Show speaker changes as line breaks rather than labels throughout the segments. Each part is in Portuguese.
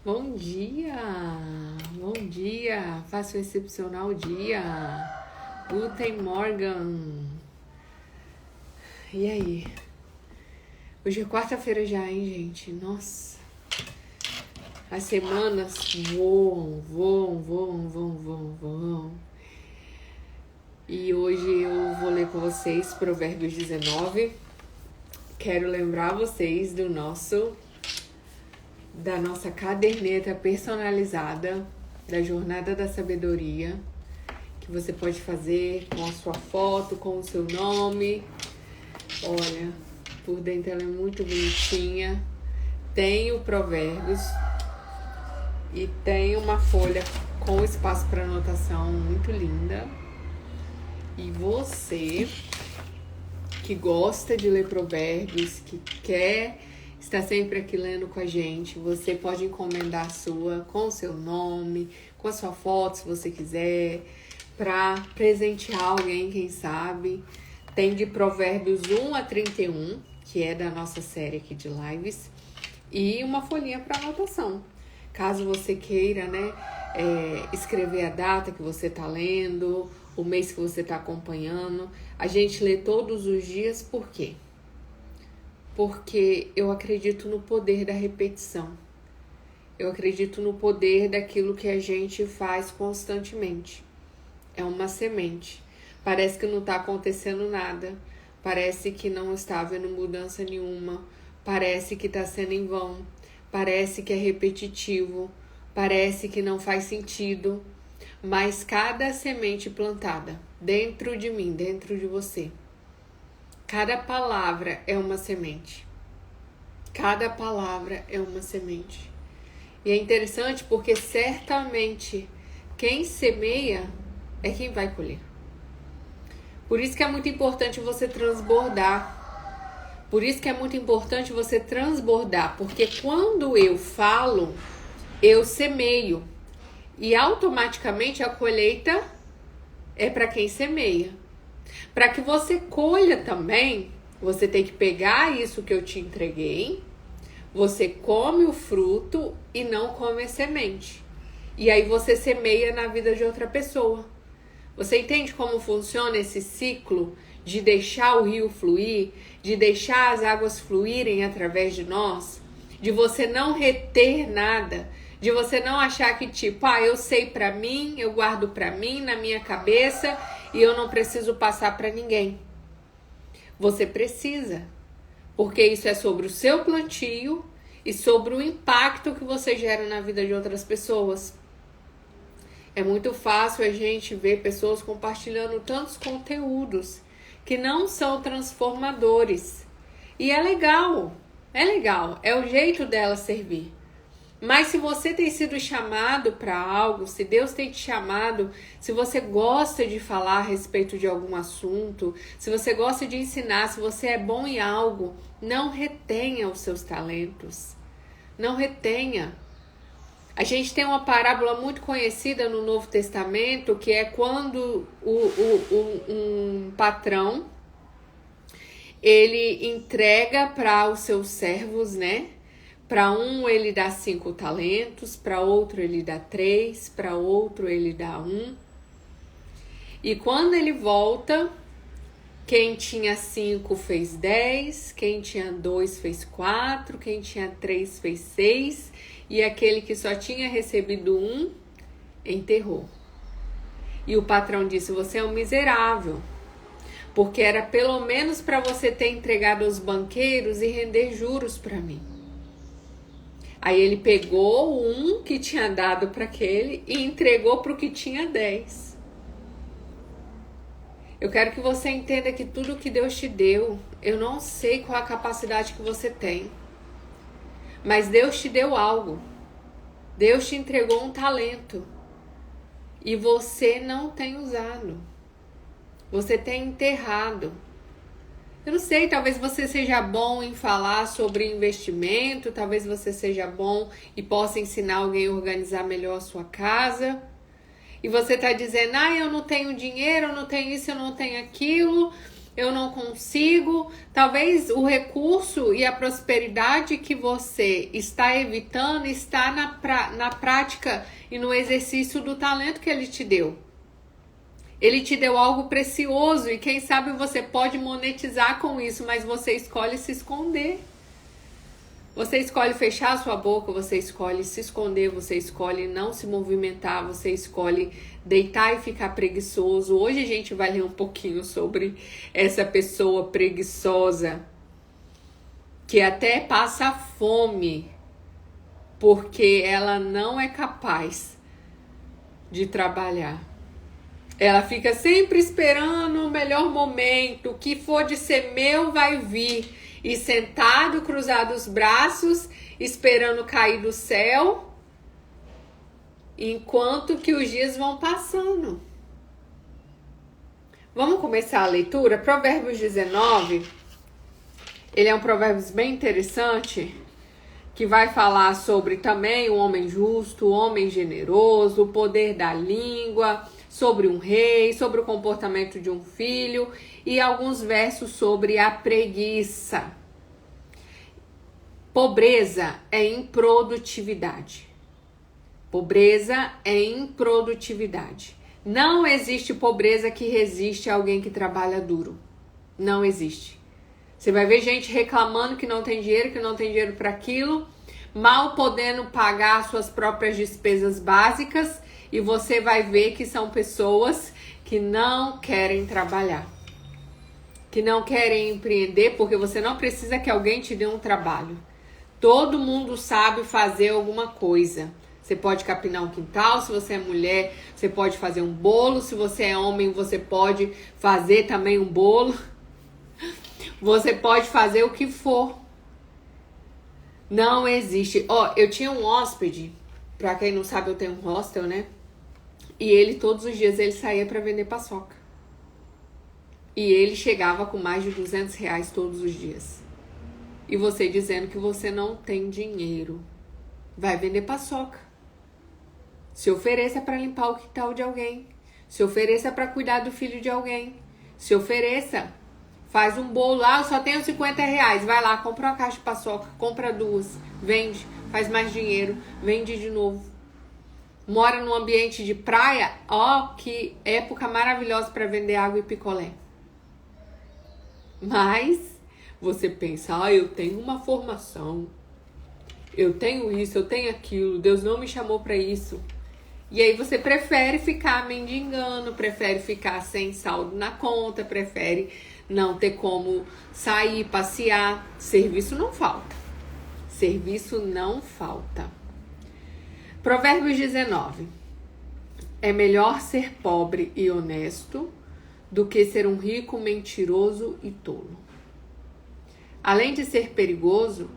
Bom dia! Bom dia! Faça um excepcional dia! Guten Morgen! E aí? Hoje é quarta-feira já, hein, gente? Nossa! As semanas voam. E hoje eu vou ler com vocês Provérbios 19. Quero lembrar vocês da nossa caderneta personalizada da Jornada da Sabedoria, que você pode fazer com a sua foto, com o seu nome. Olha, por dentro ela é muito bonitinha. Tem o Provérbios e tem uma folha com espaço para anotação muito linda. E você que gosta de ler provérbios, que quer estar sempre aqui lendo com a gente, você pode encomendar a sua com o seu nome, com a sua foto, se você quiser, para presentear alguém, quem sabe. Tem de Provérbios 1 a 31, que é da nossa série aqui de lives, e uma folhinha para anotação. Caso você queira, escrever a data que você está lendo, o mês que você está acompanhando. A gente lê todos os dias, por quê? Porque eu acredito no poder da repetição. Eu acredito no poder daquilo que a gente faz constantemente. É uma semente. Parece que não está acontecendo nada. Parece que não está havendo mudança nenhuma. Parece que está sendo em vão. Parece que é repetitivo. Parece que não faz sentido. Mas cada semente plantada dentro de mim, dentro de você, cada palavra é uma semente. Cada palavra é uma semente. E é interessante porque certamente quem semeia é quem vai colher. Por isso que é muito importante você transbordar. Por isso que é muito importante você transbordar. Porque quando eu falo, eu semeio. E automaticamente a colheita é para quem semeia. Para que você colha também, você tem que pegar isso que eu te entreguei, você come o fruto e não come a semente. E aí você semeia na vida de outra pessoa. Você entende como funciona esse ciclo de deixar o rio fluir, de deixar as águas fluírem através de nós, de você não reter nada, de você não achar que eu sei pra mim, eu guardo pra mim, na minha cabeça, e eu não preciso passar pra ninguém. Você precisa, porque isso é sobre o seu plantio e sobre o impacto que você gera na vida de outras pessoas. É muito fácil a gente ver pessoas compartilhando tantos conteúdos que não são transformadores. E é legal, é o jeito dela servir. Mas se você tem sido chamado para algo, se Deus tem te chamado, se você gosta de falar a respeito de algum assunto, se você gosta de ensinar, se você é bom em algo, não retenha os seus talentos. Não retenha. A gente tem uma parábola muito conhecida no Novo Testamento, que é quando um patrão, ele entrega para os seus servos, Para um ele dá 5 talentos, para outro ele dá 3, para outro ele dá 1. E quando ele volta, quem tinha 5 fez 10, quem tinha 2 fez 4, quem tinha 3 fez 6, e aquele que só tinha recebido 1, enterrou. E o patrão disse: você é um miserável, porque era pelo menos para você ter entregado aos banqueiros e render juros para mim. Aí ele pegou um que tinha dado para aquele e entregou para o que tinha 10. Eu quero que você entenda que tudo que Deus te deu, eu não sei qual a capacidade que você tem, mas Deus te deu algo. Deus te entregou um talento e você não tem usado. Você tem enterrado. Eu não sei, talvez você seja bom em falar sobre investimento, talvez você seja bom e possa ensinar alguém a organizar melhor a sua casa. E você está dizendo: eu não tenho dinheiro, eu não tenho isso, eu não tenho aquilo, eu não consigo. Talvez o recurso e a prosperidade que você está evitando está na prática e no exercício do talento que ele te deu. Ele te deu algo precioso e quem sabe você pode monetizar com isso, mas você escolhe se esconder. Você escolhe fechar a sua boca, você escolhe se esconder, você escolhe não se movimentar, você escolhe deitar e ficar preguiçoso. Hoje a gente vai ler um pouquinho sobre essa pessoa preguiçosa que até passa fome porque ela não é capaz de trabalhar. Ela fica sempre esperando o melhor momento, o que for de ser meu vai vir. E sentado, cruzado os braços, esperando cair do céu, enquanto que os dias vão passando. Vamos começar a leitura? Provérbios 19, ele é um provérbio bem interessante, que vai falar sobre também o homem justo, o homem generoso, o poder da língua, sobre um rei, sobre o comportamento de um filho e alguns versos sobre a preguiça. Pobreza é improdutividade. Pobreza é improdutividade. Não existe pobreza que resiste a alguém que trabalha duro. Não existe. Você vai ver gente reclamando que não tem dinheiro para aquilo, mal podendo pagar suas próprias despesas básicas, e você vai ver que são pessoas que não querem trabalhar, que não querem empreender, porque você não precisa que alguém te dê um trabalho. Todo mundo sabe fazer alguma coisa. Você pode capinar um quintal, se você é mulher, você pode fazer um bolo, se você é homem, você pode fazer também um bolo. Você pode fazer o que for. Não existe. Eu tinha um hóspede, pra quem não sabe, eu tenho um hostel, né? E ele, todos os dias, ele saía pra vender paçoca. E ele chegava com mais de R$200 todos os dias. E você dizendo que você não tem dinheiro, vai vender paçoca. Se ofereça para limpar o quintal de alguém. Se ofereça para cuidar do filho de alguém. Se ofereça. Faz um bolo lá, eu só tenho R$50. Vai lá, compra uma caixa de paçoca, compra 2, vende, faz mais dinheiro, vende de novo. Mora num ambiente de praia, que época maravilhosa para vender água e picolé. Mas você pensa, eu tenho uma formação, eu tenho isso, eu tenho aquilo, Deus não me chamou para isso. E aí você prefere ficar mendigando, prefere ficar sem saldo na conta, prefere não ter como sair, passear. Serviço não falta. Serviço não falta. Provérbios 19. É melhor ser pobre e honesto do que ser um rico, mentiroso e tolo. Além de ser perigoso,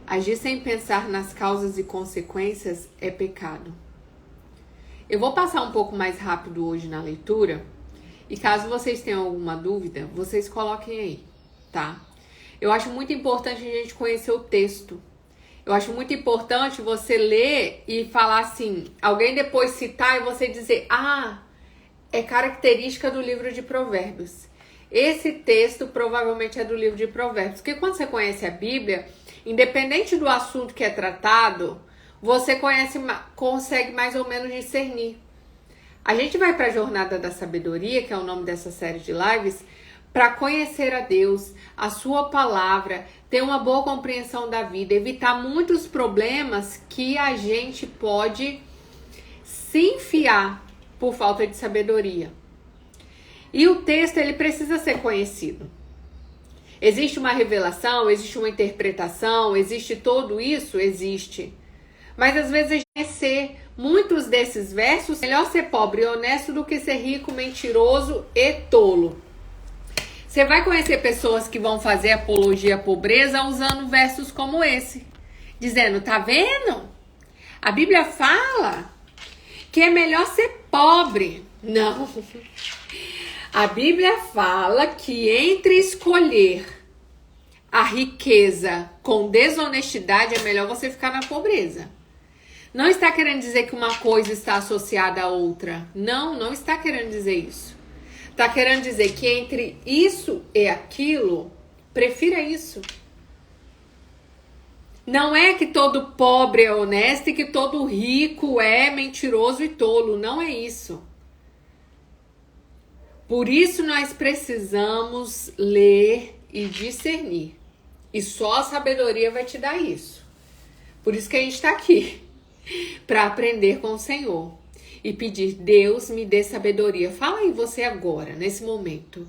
agir sem pensar nas causas e consequências é pecado. Eu vou passar um pouco mais rápido hoje na leitura, e caso vocês tenham alguma dúvida, vocês coloquem aí, tá? Eu acho muito importante a gente conhecer o texto. Eu acho muito importante você ler e falar assim, alguém depois citar e você dizer, é característica do livro de Provérbios. Esse texto provavelmente é do livro de Provérbios. Porque quando você conhece a Bíblia, independente do assunto que é tratado, você consegue mais ou menos discernir. A gente vai para a Jornada da Sabedoria, que é o nome dessa série de lives, para conhecer a Deus, a sua palavra, ter uma boa compreensão da vida, evitar muitos problemas que a gente pode se enfiar por falta de sabedoria. E o texto, ele precisa ser conhecido. Existe uma revelação, existe uma interpretação, existe tudo isso? Existe. Mas às vezes a gente conhecer muitos desses versos, melhor ser pobre e honesto do que ser rico, mentiroso e tolo. Você vai conhecer pessoas que vão fazer apologia à pobreza usando versos como esse. Dizendo, tá vendo? A Bíblia fala que é melhor ser pobre. Não. A Bíblia fala que entre escolher a riqueza com desonestidade é melhor você ficar na pobreza. Não está querendo dizer que uma coisa está associada à outra. Não está querendo dizer isso. Tá querendo dizer que entre isso e aquilo, prefira isso. Não é que todo pobre é honesto e que todo rico é mentiroso e tolo. Não é isso. Por isso nós precisamos ler e discernir. E só a sabedoria vai te dar isso. Por isso que a gente está aqui. Para aprender com o Senhor. E pedir, Deus, me dê sabedoria. Fala aí você agora, nesse momento.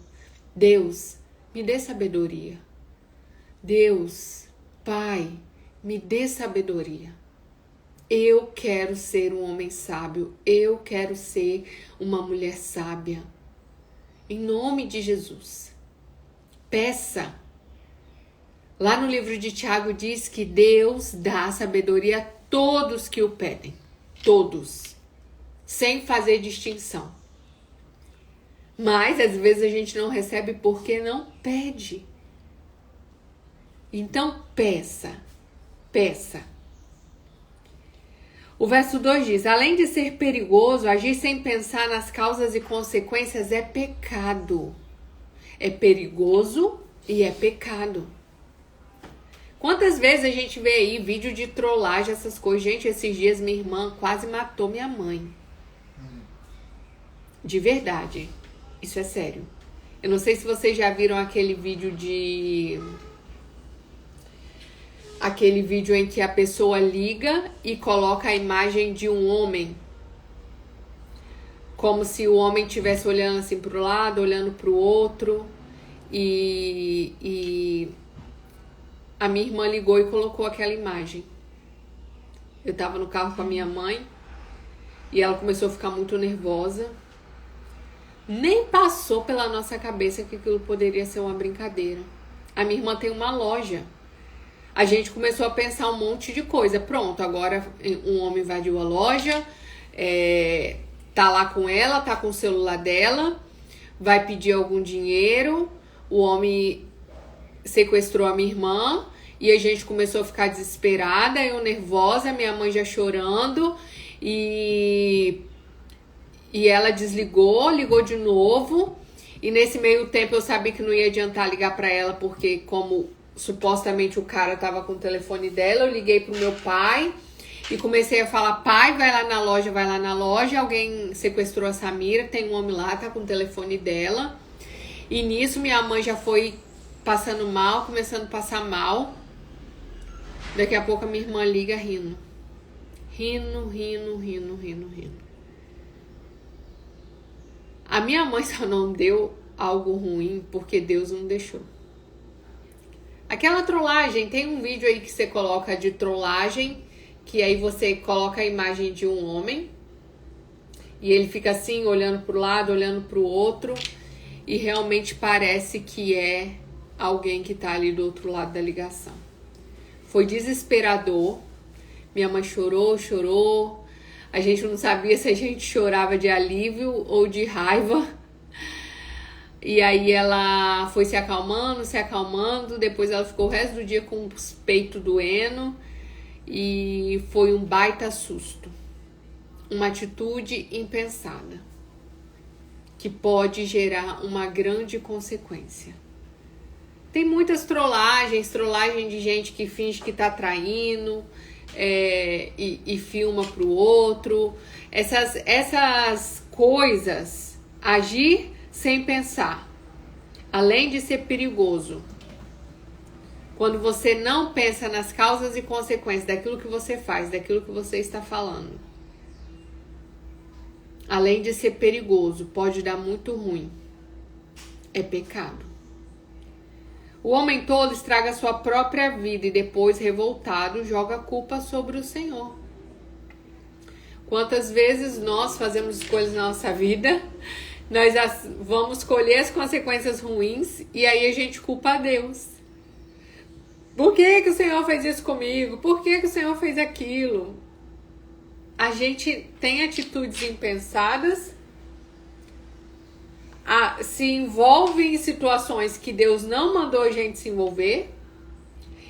Deus, me dê sabedoria. Deus, Pai, me dê sabedoria. Eu quero ser um homem sábio. Eu quero ser uma mulher sábia. Em nome de Jesus. Peça. Lá no livro de Tiago diz que Deus dá sabedoria a todos que o pedem. Todos. Sem fazer distinção. Mas às vezes a gente não recebe porque não pede. Então peça. Peça. O verso 2 diz, além de ser perigoso, agir sem pensar nas causas e consequências é pecado. É perigoso e é pecado. Quantas vezes a gente vê aí vídeo de trollagem, essas coisas. Gente, esses dias minha irmã quase matou minha mãe. De verdade. Isso é sério. Eu não sei se vocês já viram aquele vídeo em que a pessoa liga e coloca a imagem de um homem. Como se o homem estivesse olhando assim pro lado, olhando pro outro. E a minha irmã ligou e colocou aquela imagem. Eu tava no carro com a minha mãe e ela começou a ficar muito nervosa. Nem passou pela nossa cabeça que aquilo poderia ser uma brincadeira. A minha irmã tem uma loja. A gente começou a pensar um monte de coisa. Pronto, agora um homem invadiu a loja, tá lá com ela, tá com o celular dela, vai pedir algum dinheiro, o homem sequestrou a minha irmã e a gente começou a ficar desesperada, eu nervosa, minha mãe já chorando e ela desligou, ligou de novo e nesse meio tempo eu sabia que não ia adiantar ligar pra ela porque como supostamente o cara tava com o telefone dela, eu liguei pro meu pai e comecei a falar, pai, vai lá na loja, alguém sequestrou a Samira, tem um homem lá, tá com o telefone dela. E nisso minha mãe já foi passando mal, começando a passar mal. Daqui a pouco a minha irmã liga rindo. Rindo. A minha mãe só não deu algo ruim porque Deus não deixou. Aquela trollagem, tem um vídeo aí que você coloca de trollagem, que aí você coloca a imagem de um homem e ele fica assim, olhando pro lado, olhando pro outro e realmente parece que é alguém que tá ali do outro lado da ligação. Foi desesperador, minha mãe chorou, a gente não sabia se a gente chorava de alívio ou de raiva. E aí ela foi se acalmando, depois ela ficou o resto do dia com os peitos doendo e foi um baita susto. Uma atitude impensada que pode gerar uma grande consequência. Tem muitas trollagens de gente que finge que tá traindo e filma pro outro. Essas coisas, agir sem pensar, além de ser perigoso, quando você não pensa nas causas e consequências daquilo que você faz, daquilo que você está falando, além de ser perigoso, pode dar muito ruim, é pecado. O homem tolo estraga sua própria vida e depois, revoltado, joga a culpa sobre o Senhor. Quantas vezes nós fazemos escolhas na nossa vida, nós vamos colher as consequências ruins e aí a gente culpa a Deus. Por que o Senhor fez isso comigo? Por que o Senhor fez aquilo? A gente tem atitudes impensadas, se envolve em situações que Deus não mandou a gente se envolver,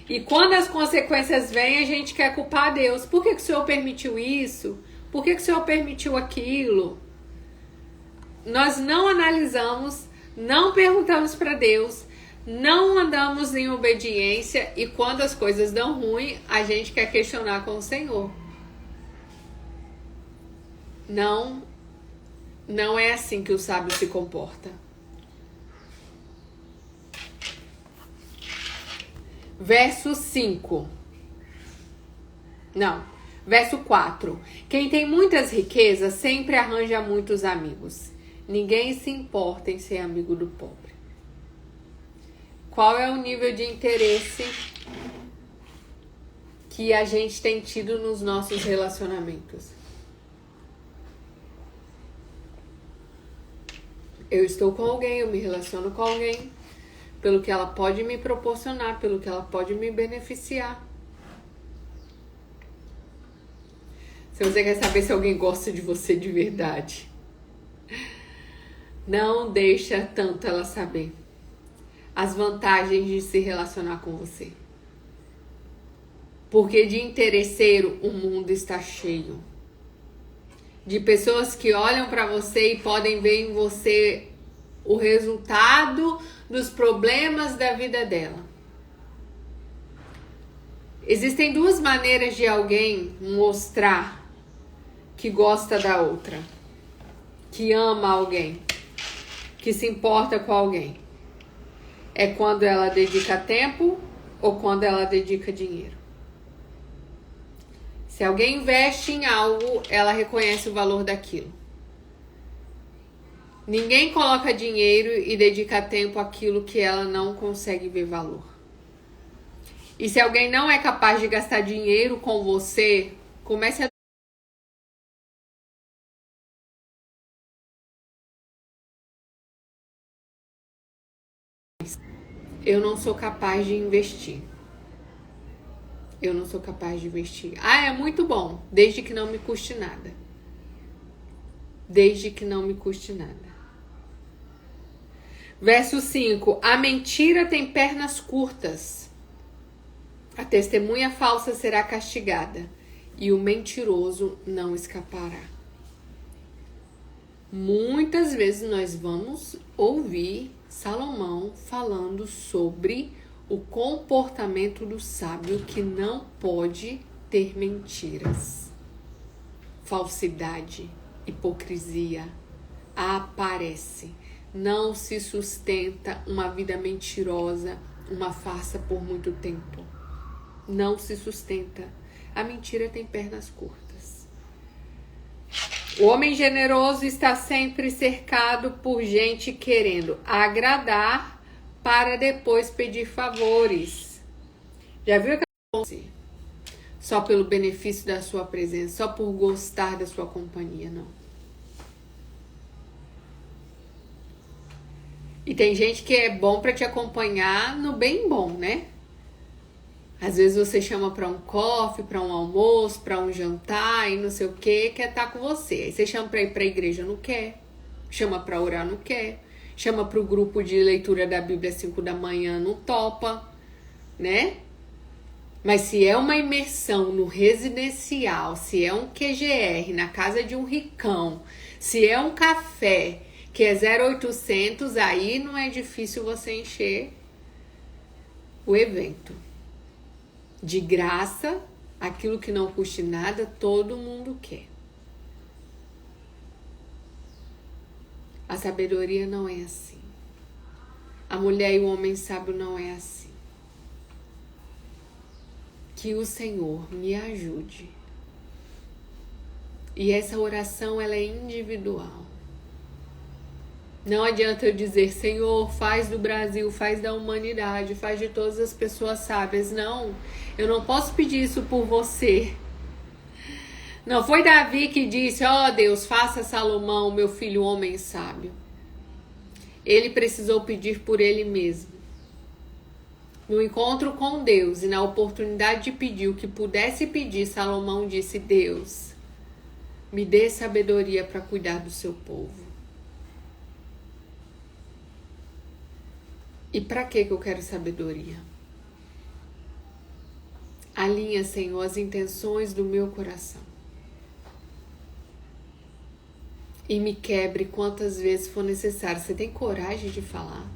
e quando as consequências vêm, a gente quer culpar a Deus. Por que o Senhor permitiu isso? Por que o Senhor permitiu aquilo? nós não analisamos, não perguntamos para Deus, não andamos em obediência e quando as coisas dão ruim, a gente quer questionar com o Senhor. Não é assim que o sábio se comporta. Verso 5. Não, verso 4. Quem tem muitas riquezas sempre arranja muitos amigos. Ninguém se importa em ser amigo do pobre. Qual é o nível de interesse que a gente tem tido nos nossos relacionamentos? Eu estou com alguém, eu me relaciono com alguém, pelo que ela pode me proporcionar, pelo que ela pode me beneficiar. Se você quer saber se alguém gosta de você de verdade, não deixa tanto ela saber as vantagens de se relacionar com você. Porque de interesseiro o mundo está cheio. De pessoas que olham para você e podem ver em você o resultado dos problemas da vida dela. Existem duas maneiras de alguém mostrar que gosta da outra, que ama alguém, que se importa com alguém. É quando ela dedica tempo ou quando ela dedica dinheiro. Se alguém investe em algo, ela reconhece o valor daquilo. Ninguém coloca dinheiro e dedica tempo àquilo que ela não consegue ver valor. E se alguém não é capaz de gastar dinheiro com você, comece a... Eu não sou capaz de investir. Eu não sou capaz de investir. Ah, é muito bom, desde que não me custe nada. Desde que não me custe nada. Verso 5. A mentira tem pernas curtas. A testemunha falsa será castigada e o mentiroso não escapará. Muitas vezes nós vamos ouvir Salomão falando sobre o comportamento do sábio que não pode ter mentiras, falsidade, hipocrisia, aparece, não se sustenta uma vida mentirosa, uma farsa por muito tempo. Não se sustenta. A mentira tem pernas curtas. O homem generoso está sempre cercado por gente querendo agradar para depois pedir favores. Já viu aquela só pelo benefício da sua presença, só por gostar da sua companhia, não. E tem gente que é bom para te acompanhar no bem bom, né? Às vezes você chama para um coffee, para um almoço, para um jantar e não sei o que, quer estar com você. Aí você chama para ir para a igreja, não quer. Chama para orar, não quer. Chama para o grupo de leitura da Bíblia às 5 da manhã, não topa, né? Mas se é uma imersão no residencial, se é um QGR na casa de um ricão, se é um café que é 0800, aí não é difícil você encher o evento. De graça, aquilo que não custe nada, todo mundo quer. A sabedoria não é assim. A mulher e o homem sábio não é assim. Que o Senhor me ajude. E essa oração, ela é individual. Não adianta eu dizer, Senhor, faz do Brasil, faz da humanidade, faz de todas as pessoas sábias. Não, eu não posso pedir isso por você. Não foi Davi que disse, ó Deus, faça Salomão, meu filho, homem sábio. Ele precisou pedir por ele mesmo. No encontro com Deus e na oportunidade de pedir o que pudesse pedir, Salomão disse, Deus, me dê sabedoria para cuidar do seu povo. E para que eu quero sabedoria? Alinha, Senhor, as intenções do meu coração. E me quebre quantas vezes for necessário. Você tem coragem de falar?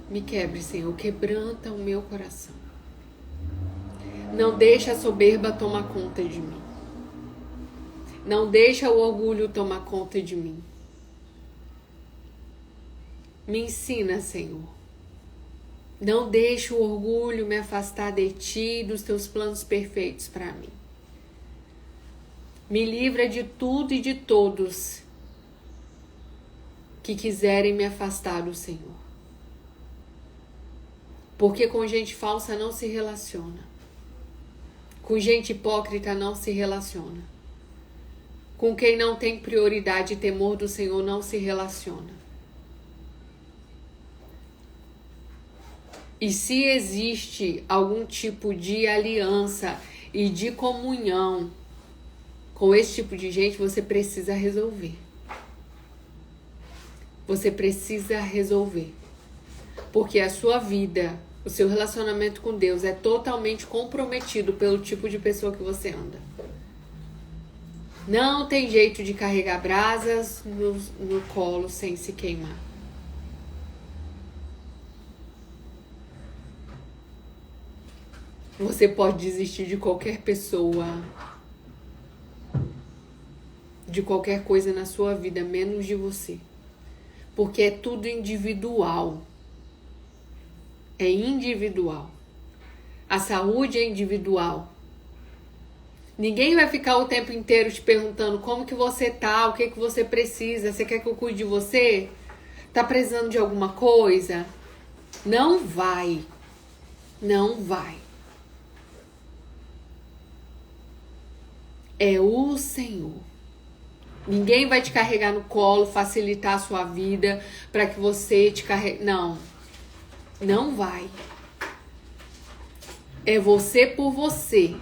Me quebre, Senhor, quebranta o meu coração. Não deixa a soberba tomar conta de mim. Não deixa o orgulho tomar conta de mim. Me ensina, Senhor. Não deixe o orgulho me afastar de Ti e dos Teus planos perfeitos para mim. Me livra de tudo e de todos que quiserem me afastar do Senhor. Porque com gente falsa não se relaciona. Com gente hipócrita não se relaciona. Com quem não tem prioridade e temor do Senhor não se relaciona. E se existe algum tipo de aliança e de comunhão com esse tipo de gente, você precisa resolver. Você precisa resolver. Porque a sua vida, o seu relacionamento com Deus é totalmente comprometido pelo tipo de pessoa que você anda. Não tem jeito de carregar brasas no colo sem se queimar. Você pode desistir de qualquer pessoa, de qualquer coisa na sua vida, menos de você. Porque é tudo individual. É individual. A saúde é individual. Ninguém vai ficar o tempo inteiro te perguntando como que você tá, o que que você precisa, você quer que eu cuide de você? Tá precisando de alguma coisa? Não vai. Não vai. É o Senhor. Ninguém vai te carregar no colo, facilitar a sua vida para que você te carregue. Não. Não vai. É você por você.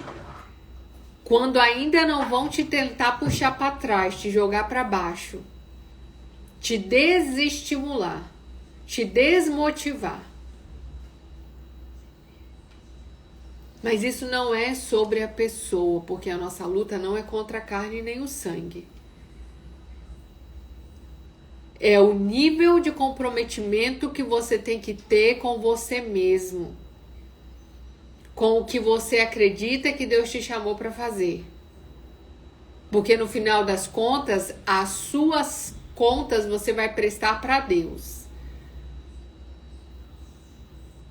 Quando ainda não vão te tentar puxar para trás, te jogar para baixo, te desestimular, te desmotivar. Mas isso não é sobre a pessoa, porque a nossa luta não é contra a carne nem o sangue. É o nível de comprometimento que você tem que ter com você mesmo. Com o que você acredita que Deus te chamou para fazer. Porque no final das contas, as suas contas você vai prestar para Deus.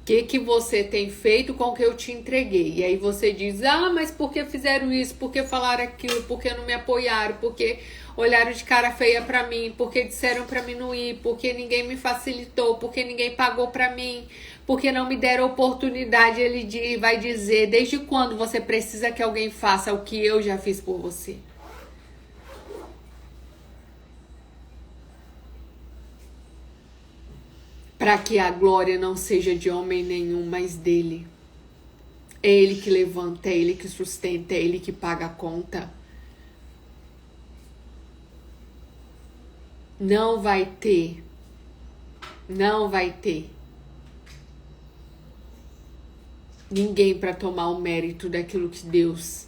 O que você tem feito com o que eu te entreguei? E aí você diz, mas por que fizeram isso? Por que falaram aquilo? Por que não me apoiaram? Por que olharam de cara feia para mim? Por que disseram para mim não ir? Por que ninguém me facilitou? Por que ninguém pagou para mim? Porque não me deram oportunidade. Ele vai dizer, desde quando você precisa que alguém faça o que eu já fiz por você? Para que a glória não seja de homem nenhum, mas dele. É ele que levanta, é ele que sustenta, é ele que paga a conta. Não vai ter. Não vai ter ninguém para tomar o mérito daquilo que Deus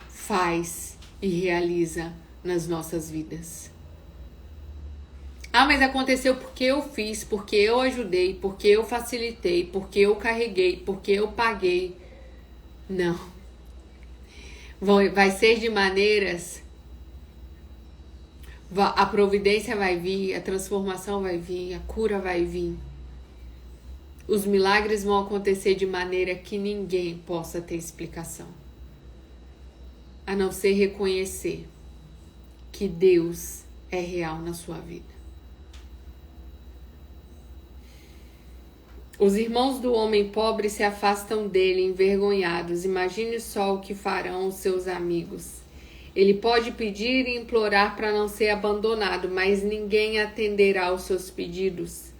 faz e realiza nas nossas vidas. Mas aconteceu porque eu fiz, porque eu ajudei, porque eu facilitei, porque eu carreguei, porque eu paguei. Não. Vai ser de maneiras... A providência vai vir, a transformação vai vir, a cura vai vir. Os milagres vão acontecer de maneira que ninguém possa ter explicação. A não ser reconhecer que Deus é real na sua vida. Os irmãos do homem pobre se afastam dele, envergonhados. Imagine só o que farão os seus amigos. Ele pode pedir e implorar para não ser abandonado, mas ninguém atenderá aos seus pedidos.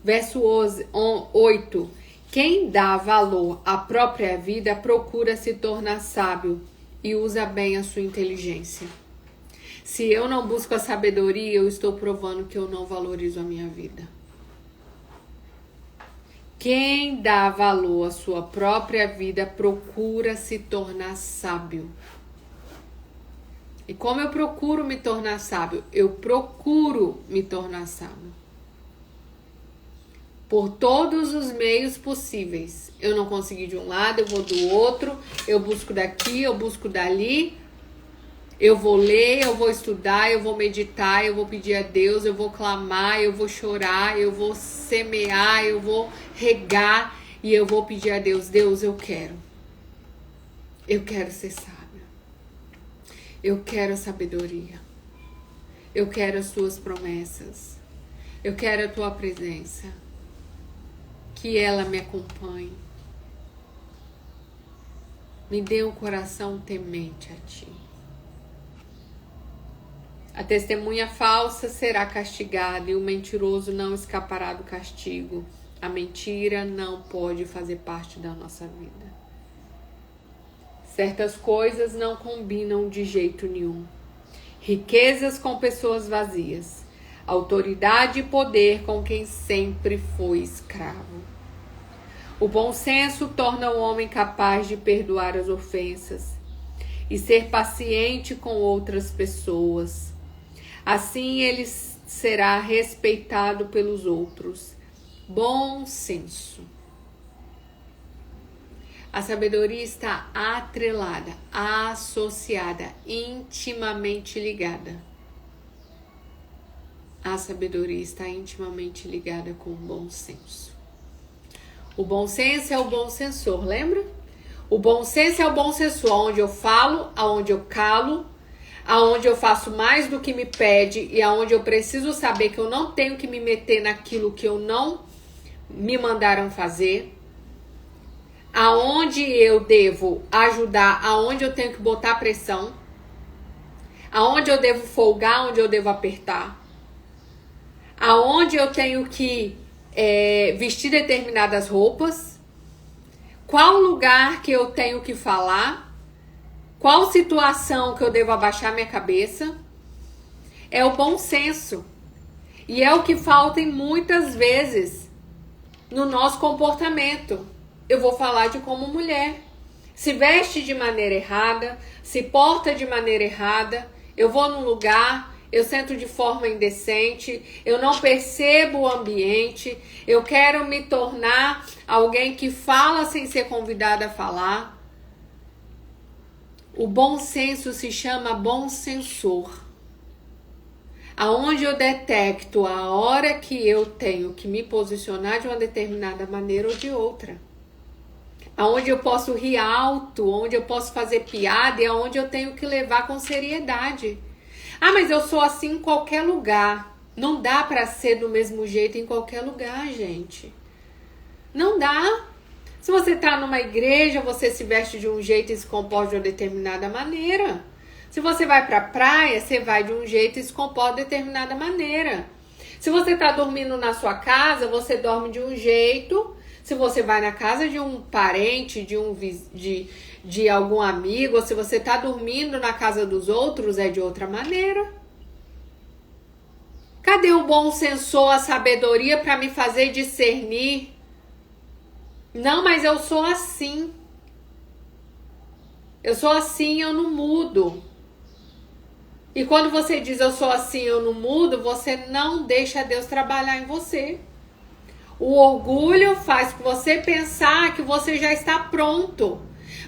Verso 8. Quem dá valor à própria vida procura se tornar sábio e usa bem a sua inteligência. Se eu não busco a sabedoria, eu estou provando que eu não valorizo a minha vida. Quem dá valor à sua própria vida procura se tornar sábio. E como eu procuro me tornar sábio? Eu procuro me tornar sábio. Por todos os meios possíveis. Eu não consegui de um lado, eu vou do outro, eu busco daqui, eu busco dali. Eu vou ler, eu vou estudar, eu vou meditar, eu vou pedir a Deus, eu vou clamar, eu vou chorar, eu vou semear, eu vou regar e eu vou pedir a Deus, Deus, eu quero ser sábia. Eu quero a sabedoria. Eu quero as tuas promessas. Eu quero a tua presença. Que ela me acompanhe. Me dê um coração temente a ti. A testemunha falsa será castigada e o mentiroso não escapará do castigo. A mentira não pode fazer parte da nossa vida. Certas coisas não combinam de jeito nenhum. Riquezas com pessoas vazias. Autoridade e poder com quem sempre foi escravo. O bom senso torna o homem capaz de perdoar as ofensas e ser paciente com outras pessoas. Assim ele será respeitado pelos outros. Bom senso. A sabedoria está atrelada, associada, intimamente ligada. A sabedoria está intimamente ligada com o bom senso. O bom senso é o bom sensor, lembra? O bom senso é o bom sensor, onde eu falo, aonde eu calo, aonde eu faço mais do que me pede e aonde eu preciso saber que eu não tenho que me meter naquilo que eu não me mandaram fazer, aonde eu devo ajudar, aonde eu tenho que botar pressão, aonde eu devo folgar, aonde eu devo apertar, aonde eu tenho que vestir determinadas roupas, qual lugar que eu tenho que falar, qual situação que eu devo abaixar minha cabeça. É o bom senso. E é o que falta muitas vezes no nosso comportamento. Eu vou falar de como mulher. Se veste de maneira errada, se porta de maneira errada, eu vou num lugar, eu sento de forma indecente, eu não percebo o ambiente, eu quero me tornar alguém que fala sem ser convidada a falar. O bom senso se chama bom sensor. Aonde eu detecto a hora que eu tenho que me posicionar de uma determinada maneira ou de outra. Aonde eu posso rir alto, onde eu posso fazer piada e aonde eu tenho que levar com seriedade. Ah, mas eu sou assim em qualquer lugar. Não dá para ser do mesmo jeito em qualquer lugar, gente. Não dá. Se você tá numa igreja, você se veste de um jeito e se comporta de uma determinada maneira. Se você vai pra praia, você vai de um jeito e se comporta de determinada maneira. Se você tá dormindo na sua casa, você dorme de um jeito. Se você vai na casa de um parente, de algum amigo, ou se você tá dormindo na casa dos outros, é de outra maneira. Cadê o bom sensor, a sabedoria para me fazer discernir? Não, mas eu sou assim. Eu sou assim, eu não mudo. E quando você diz eu sou assim, eu não mudo, você não deixa Deus trabalhar em você. O orgulho faz você pensar que você já está pronto.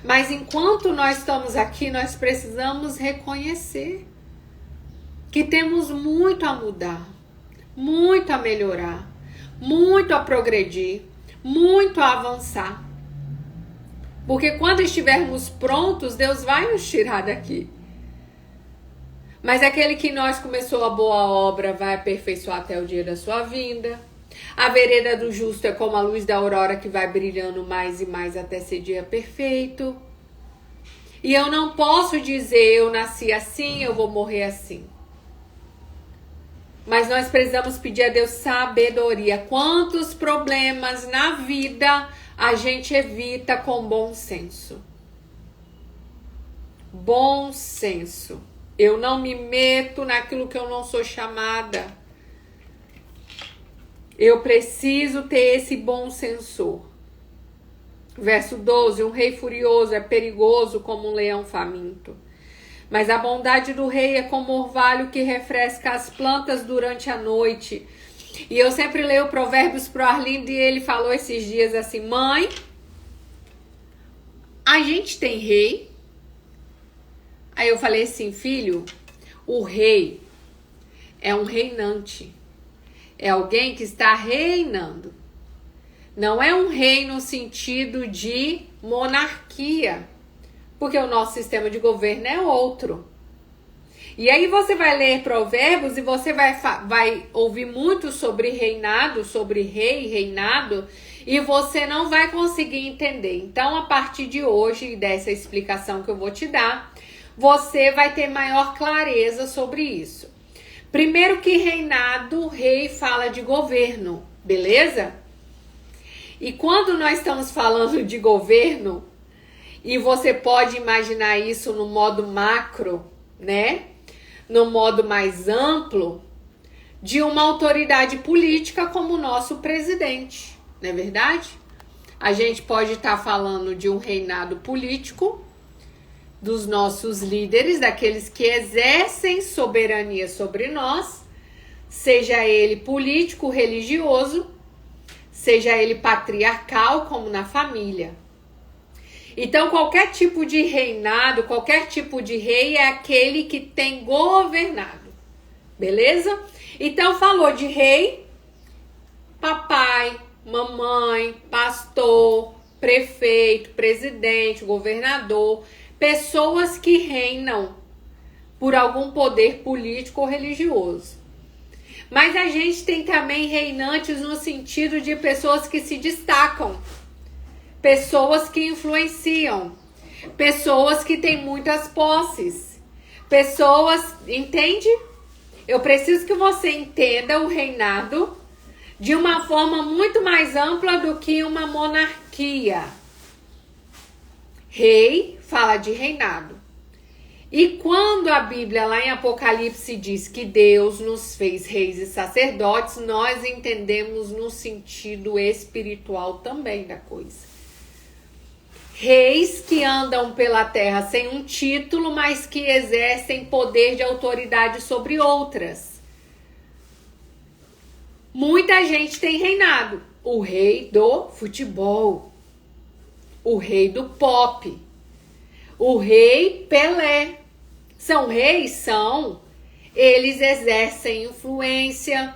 Mas enquanto nós estamos aqui, nós precisamos reconhecer que temos muito a mudar, muito a melhorar, muito a progredir, muito a avançar. Porque quando estivermos prontos, Deus vai nos tirar daqui. Mas aquele que nós começou a boa obra vai aperfeiçoar até o dia da sua vinda. A vereda do justo é como a luz da aurora que vai brilhando mais e mais até ser dia perfeito. E eu não posso dizer eu nasci assim, eu vou morrer assim. Mas nós precisamos pedir a Deus sabedoria. Quantos problemas na vida a gente evita com bom senso? Bom senso. Eu não me meto naquilo que eu não sou chamada. Eu preciso ter esse bom sensor. Verso 12. Um rei furioso é perigoso como um leão faminto. Mas a bondade do rei é como orvalho que refresca as plantas durante a noite. E eu sempre leio Provérbios pro Arlindo e ele falou esses dias assim: mãe, a gente tem rei? Aí eu falei assim: filho, o rei é um reinante. É alguém que está reinando. Não é um rei no sentido de monarquia, porque o nosso sistema de governo é outro. E aí você vai ler Provérbios e você vai ouvir muito sobre reinado, sobre rei, reinado, e você não vai conseguir entender. Então, a partir de hoje, dessa explicação que eu vou te dar, você vai ter maior clareza sobre isso. Primeiro que reinado, rei fala de governo, beleza? E quando nós estamos falando de governo, e você pode imaginar isso no modo macro, né? No modo mais amplo, de uma autoridade política como o nosso presidente, não é verdade? A gente pode estar falando de um reinado político, dos nossos líderes, daqueles que exercem soberania sobre nós, seja ele político, religioso, seja ele patriarcal, como na família. Então, qualquer tipo de reinado, qualquer tipo de rei é aquele que tem governado, beleza? Então, falou de rei, papai, mamãe, pastor, prefeito, presidente, governador, pessoas que reinam por algum poder político ou religioso. Mas a gente tem também reinantes no sentido de pessoas que se destacam, pessoas que influenciam, pessoas que têm muitas posses, pessoas, entende? Eu preciso que você entenda o reinado de uma forma muito mais ampla do que uma monarquia. Rei fala de reinado. E quando a Bíblia lá em Apocalipse diz que Deus nos fez reis e sacerdotes, nós entendemos no sentido espiritual também da coisa. Reis que andam pela terra sem um título, mas que exercem poder de autoridade sobre outras. Muita gente tem reinado. O rei do futebol, o rei do pop, o rei Pelé. São reis? São. Eles exercem influência,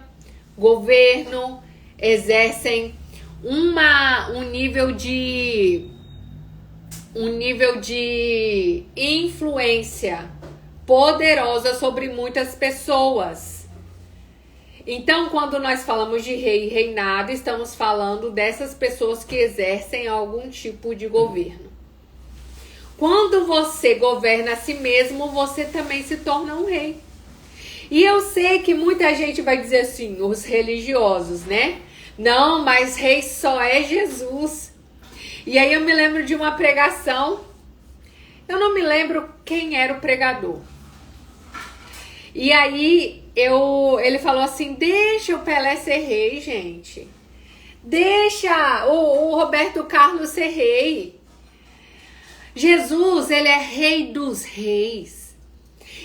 governo, exercem um nível de influência poderosa sobre muitas pessoas. Então, quando nós falamos de rei e reinado, estamos falando dessas pessoas que exercem algum tipo de governo. Quando você governa a si mesmo, você também se torna um rei. E eu sei que muita gente vai dizer assim, os religiosos, né? Não, mas rei só é Jesus. E aí eu me lembro de uma pregação, eu não me lembro quem era o pregador. E aí ele falou assim, deixa o Pelé ser rei, gente. Deixa o Roberto Carlos ser rei. Jesus, ele é rei dos reis.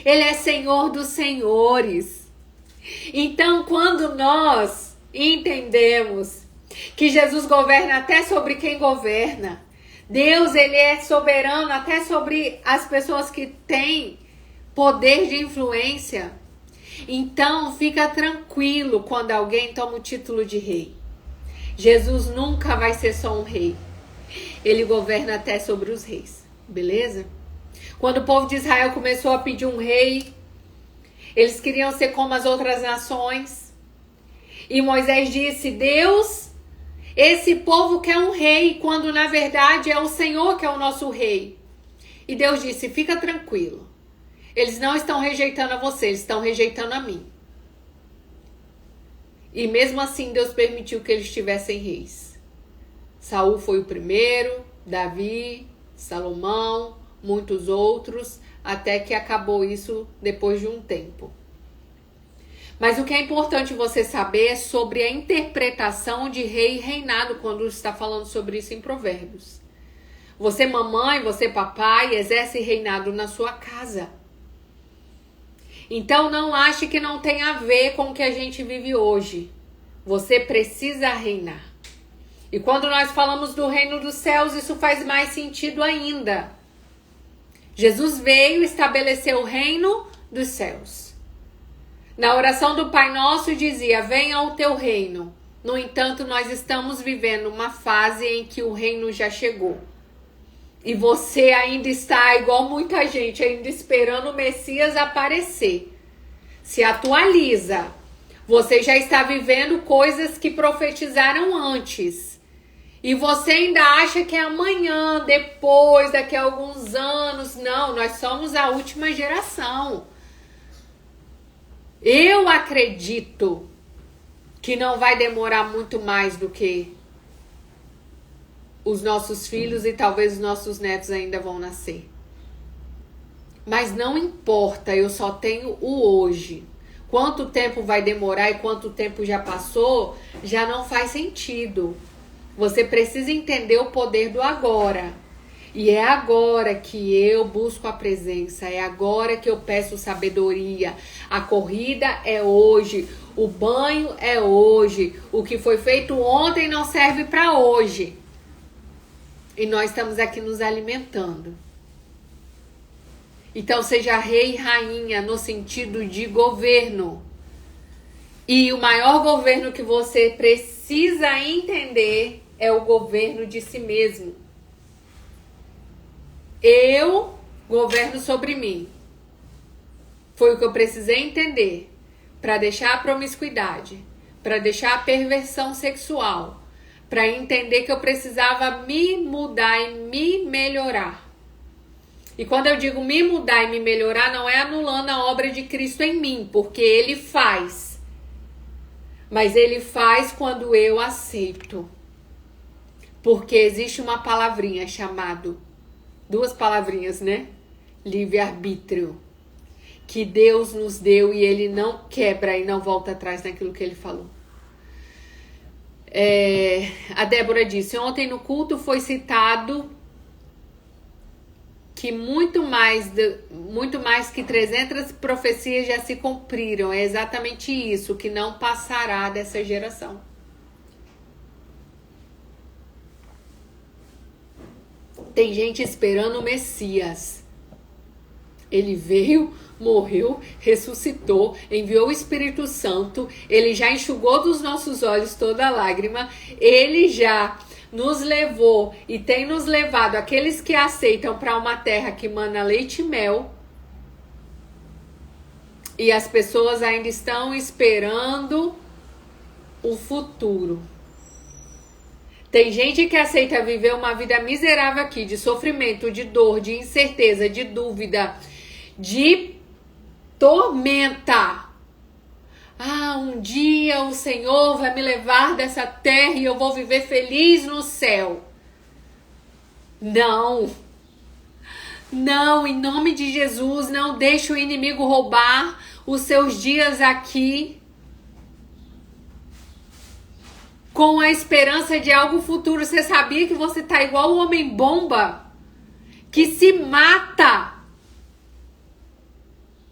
Ele é senhor dos senhores. Então, quando nós entendemos que Jesus governa até sobre quem governa, Deus, ele é soberano até sobre as pessoas que têm poder de influência, então fica tranquilo quando alguém toma o título de rei. Jesus nunca vai ser só um rei. Ele governa até sobre os reis, beleza? Quando o povo de Israel começou a pedir um rei, eles queriam ser como as outras nações. E Moisés disse, Deus, esse povo quer um rei, quando na verdade é o Senhor que é o nosso rei. E Deus disse, fica tranquilo. Eles não estão rejeitando a você, eles estão rejeitando a mim. E mesmo assim Deus permitiu que eles tivessem reis. Saul foi o primeiro, Davi, Salomão, muitos outros, até que acabou isso depois de um tempo. Mas o que é importante você saber é sobre a interpretação de rei e reinado quando está falando sobre isso em Provérbios. Você mamãe, você papai, exerce reinado na sua casa. Então não ache que não tem a ver com o que a gente vive hoje. Você precisa reinar. E quando nós falamos do reino dos céus, isso faz mais sentido ainda. Jesus veio estabelecer o reino dos céus. Na oração do Pai Nosso dizia: venha o teu reino. No entanto, nós estamos vivendo uma fase em que o reino já chegou. E você ainda está, igual muita gente, ainda esperando o Messias aparecer. Se atualiza. Você já está vivendo coisas que profetizaram antes. E você ainda acha que é amanhã, depois, daqui a alguns anos. Não, nós somos a última geração. Eu acredito que não vai demorar muito mais do que os nossos filhos e talvez os nossos netos ainda vão nascer. Mas não importa, eu só tenho o hoje. Quanto tempo vai demorar e quanto tempo já passou, já não faz sentido. Você precisa entender o poder do agora. E é agora que eu busco a presença, é agora que eu peço sabedoria. A corrida é hoje, o banho é hoje, o que foi feito ontem não serve para hoje. E nós estamos aqui nos alimentando. Então seja rei e rainha no sentido de governo. E o maior governo que você precisa entender é o governo de si mesmo. Eu governo sobre mim. Foi o que eu precisei entender para deixar a promiscuidade, para deixar a perversão sexual, para entender que eu precisava me mudar e me melhorar. E quando eu digo me mudar e me melhorar, não é anulando a obra de Cristo em mim, porque Ele faz. Mas Ele faz quando eu aceito. Porque existe uma palavrinha chamada, duas palavrinhas, né? Livre-arbítrio. Que Deus nos deu e Ele não quebra e não volta atrás naquilo que Ele falou. A Débora disse, ontem no culto foi citado que muito mais que 300 profecias já se cumpriram. É exatamente isso, que não passará dessa geração. Tem gente esperando o Messias. Ele veio, morreu, ressuscitou, enviou o Espírito Santo, ele já enxugou dos nossos olhos toda lágrima, ele já nos levou e tem nos levado aqueles que aceitam para uma terra que mana leite e mel. E as pessoas ainda estão esperando o futuro. Tem gente que aceita viver uma vida miserável aqui, de sofrimento, de dor, de incerteza, de dúvida, de tormenta. Ah, um dia o Senhor vai me levar dessa terra e eu vou viver feliz no céu. Não. Não, em nome de Jesus, não deixe o inimigo roubar os seus dias aqui com a esperança de algo futuro. Você sabia que você tá igual o homem-bomba que se mata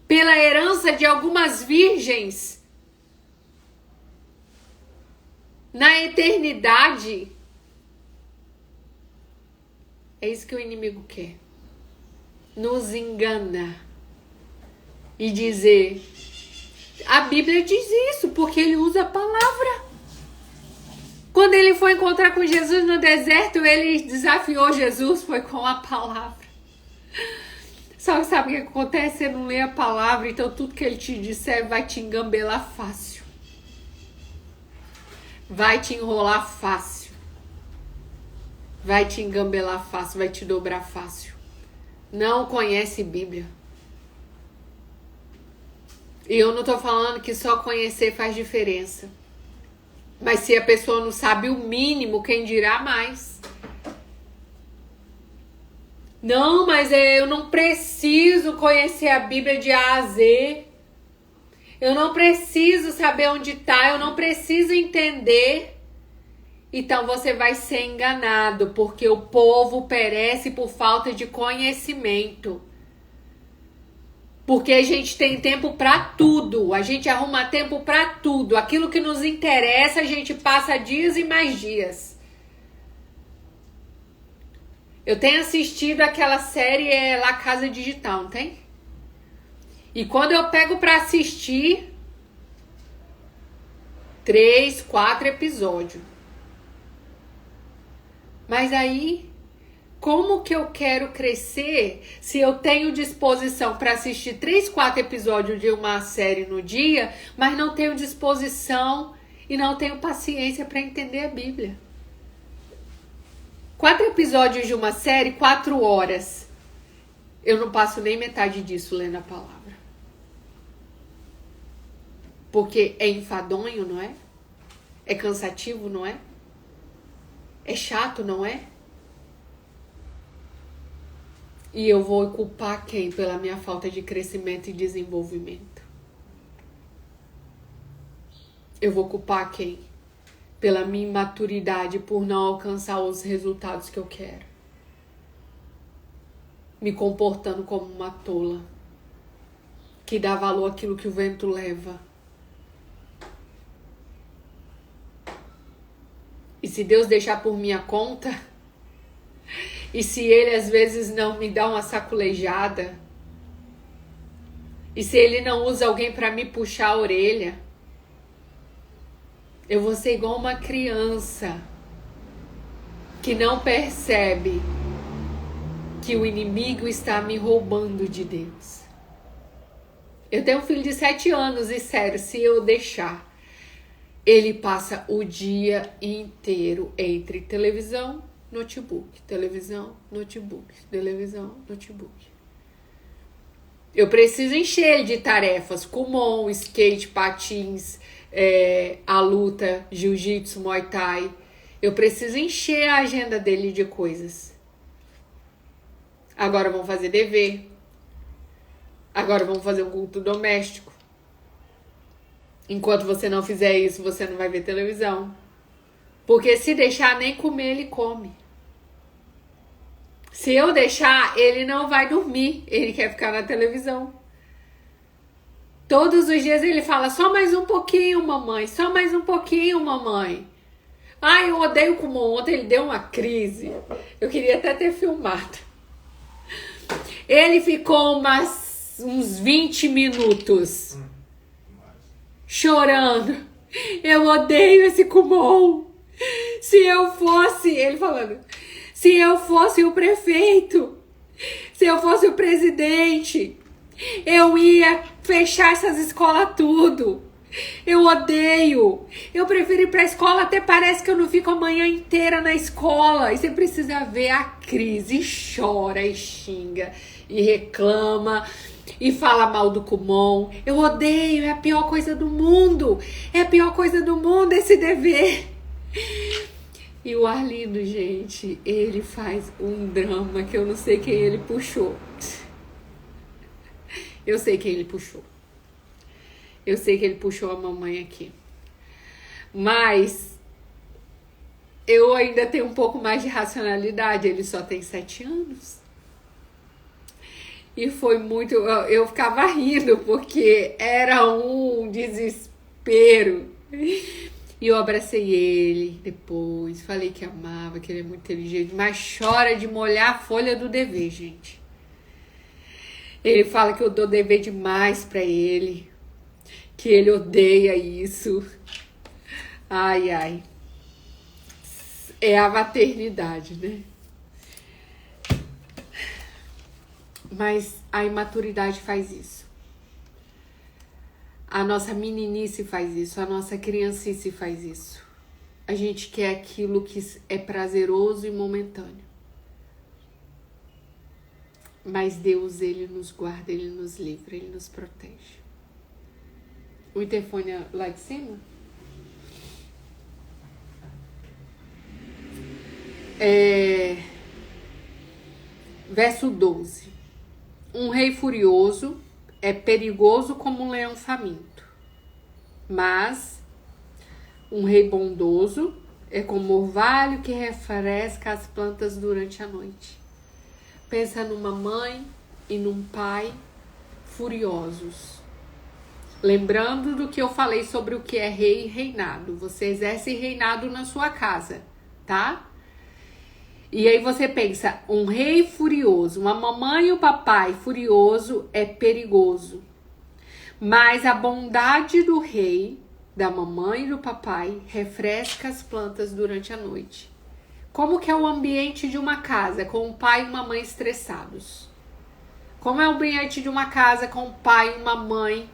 pela herança de algumas virgens na eternidade? É isso que o inimigo quer. Nos engana e dizer, a Bíblia diz isso porque ele usa a palavra. Quando ele foi encontrar com Jesus no deserto, ele desafiou Jesus, foi com a palavra. Só que sabe o que acontece? Você não lê a palavra, então tudo que ele te disser vai te engambelar fácil. Vai te enrolar fácil. Vai te engambelar fácil, vai te dobrar fácil. Não conhece Bíblia. E eu não tô falando que só conhecer faz diferença. Mas se a pessoa não sabe o mínimo, quem dirá mais? Não, mas eu não preciso conhecer a Bíblia de A a Z. Eu não preciso saber onde tá, eu não preciso entender. Então você vai ser enganado, porque o povo perece por falta de conhecimento. Porque a gente tem tempo para tudo, a gente arruma tempo para tudo. Aquilo que nos interessa, a gente passa dias e mais dias. Eu tenho assistido aquela série La Casa Digital, não tem? E quando eu pego para assistir 3, 4 episódios. Mas aí, como que eu quero crescer se eu tenho disposição para assistir 3, 4 episódios de uma série no dia, mas não tenho disposição e não tenho paciência para entender a Bíblia? 4 episódios de uma série, 4 horas. Eu não passo nem metade disso lendo a palavra. Porque é enfadonho, não é? É cansativo, não é? É chato, não é? E eu vou culpar quem pela minha falta de crescimento e desenvolvimento? Eu vou culpar quem pela minha imaturidade, por não alcançar os resultados que eu quero? Me comportando como uma tola que dá valor àquilo que o vento leva. E se Deus deixar por minha conta, e se Ele às vezes não me dá uma saculejada, e se Ele não usa alguém para me puxar a orelha, eu vou ser igual uma criança que não percebe que o inimigo está me roubando de Deus. Eu tenho um filho de 7 anos e sério, se eu deixar, ele passa o dia inteiro entre televisão, notebook, televisão, notebook, televisão, notebook. Eu preciso encher ele de tarefas, kumon, skate, patins, a luta, jiu-jitsu, muay thai. Eu preciso encher a agenda dele de coisas. Agora vamos fazer dever. Agora vamos fazer um culto doméstico. Enquanto você não fizer isso, você não vai ver televisão. Porque se deixar nem comer, ele come. Se eu deixar, ele não vai dormir. Ele quer ficar na televisão. Todos os dias ele fala, só mais um pouquinho, mamãe. Só mais um pouquinho, mamãe. Ai, eu odeio como ontem ele deu uma crise. Eu queria até ter filmado. Ele ficou uns 20 minutos chorando. Eu odeio esse Kumon. Se eu fosse, ele falando, se eu fosse o prefeito, se eu fosse o presidente, eu ia fechar essas escolas tudo. Eu odeio. Eu prefiro ir pra escola, até parece que eu não fico a manhã inteira na escola. E você precisa ver a crise, e chora, e xinga, e reclama, e fala mal do Kumon. Eu odeio, é a pior coisa do mundo. É a pior coisa do mundo esse dever. E o Arlindo, gente, ele faz um drama que eu não sei quem ele puxou. Eu sei quem ele puxou. Eu sei que ele puxou a mamãe aqui. Mas eu ainda tenho um pouco mais de racionalidade. Ele só tem 7 anos. E foi muito... Eu ficava rindo, porque era um desespero. E eu abracei ele depois. Falei que amava, que ele é muito inteligente. Mas chora de molhar a folha do dever, gente. Ele fala que eu dou dever demais pra ele. Que ele odeia isso. Ai, ai. É a maternidade, né? Mas a imaturidade faz isso. A nossa meninice faz isso. A nossa criancice faz isso. A gente quer aquilo que é prazeroso e momentâneo. Mas Deus, Ele nos guarda, Ele nos livra, Ele nos protege. O interfone é lá de cima? Verso 12. Um rei furioso é perigoso como um leão faminto, mas um rei bondoso é como o orvalho que refresca as plantas durante a noite. Pensa numa mãe e num pai furiosos. Lembrando do que eu falei sobre o que é rei e reinado. Você exerce reinado na sua casa, tá? E aí você pensa, um rei furioso, uma mamãe e o papai furioso é perigoso. Mas a bondade do rei, da mamãe e do papai, refresca as plantas durante a noite. Como que é o ambiente de uma casa com um pai e uma mãe estressados? Como é o ambiente de uma casa com um pai e uma mãe